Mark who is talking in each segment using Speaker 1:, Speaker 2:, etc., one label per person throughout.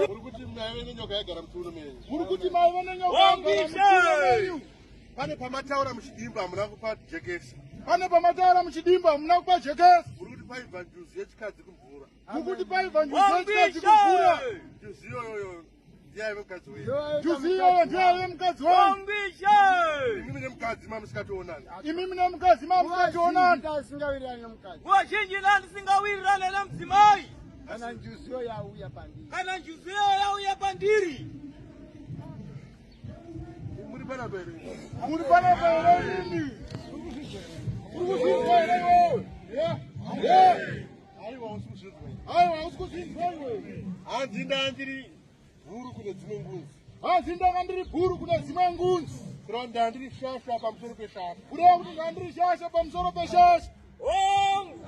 Speaker 1: Urukuti maive nenyoka yagara mutsuno menyu.
Speaker 2: Urukuti maive nenyoka yagara mutsuno menyu.
Speaker 1: Pane pamataura muchidimba hamuna kupa jekesi.
Speaker 2: Pane pamataura muchidimba hamuna kupa jekesi.
Speaker 1: Urukuti paibva njuzi yechikadzi kumvura.
Speaker 2: Urukuti paibva njuzi yechikadzi kumvura.
Speaker 1: Njuzi iyoyo ndiye mukadzi wenyu.
Speaker 2: Njuzi iyoyo ndiye mukadzi wenyu.
Speaker 1: Imimi nemukadzi mamusingatoonani.
Speaker 2: Imimi nemukadzi mamusingatoonani.
Speaker 3: Wazhinji ndisingawirirane nemudzimai.
Speaker 2: Kana njuziyo yauya pandiri.
Speaker 3: Kana njuziyo yauya pandiri.
Speaker 1: Muri pana pere.
Speaker 2: Muri pana pere nini? Urukuzvinzwa ere iwewe?
Speaker 1: Aiwa usikuzvinzwa.
Speaker 2: Aiwa usikuzvinzwa iwewe.
Speaker 1: Hanzi ndandiri bhuru kune dzimwe ngunzi.
Speaker 2: Hanzi ndandiri bhuru kune dzimwe ngunzi.
Speaker 1: Kureva ndandiri shasha pamusoro peshasha.
Speaker 2: Kureva kuti ndandiri shasha pamusoro peshasha.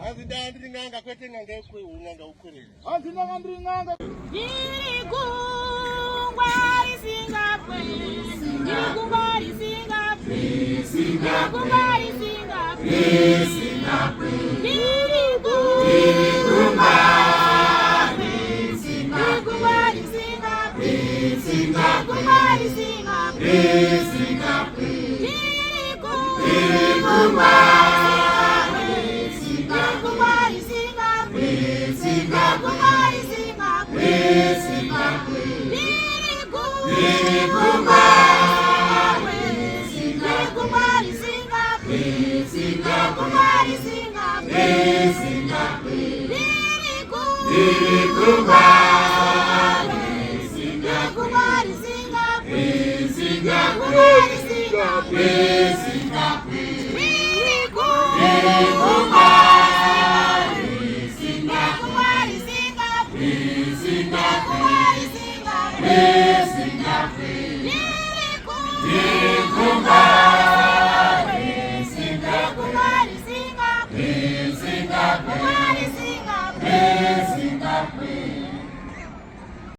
Speaker 1: Hanzi ndandiri n'anga kwete n'anga n'anga ukwerere.
Speaker 2: Hanzi ndandiri n'anga.
Speaker 4: Iri gungwa risingapwe. Iri gungwa risingapwe. Gungwa risingapwe. Iri gungwa risingapwe. Gungwa risingapwe. Iri gungwa
Speaker 2: Singa,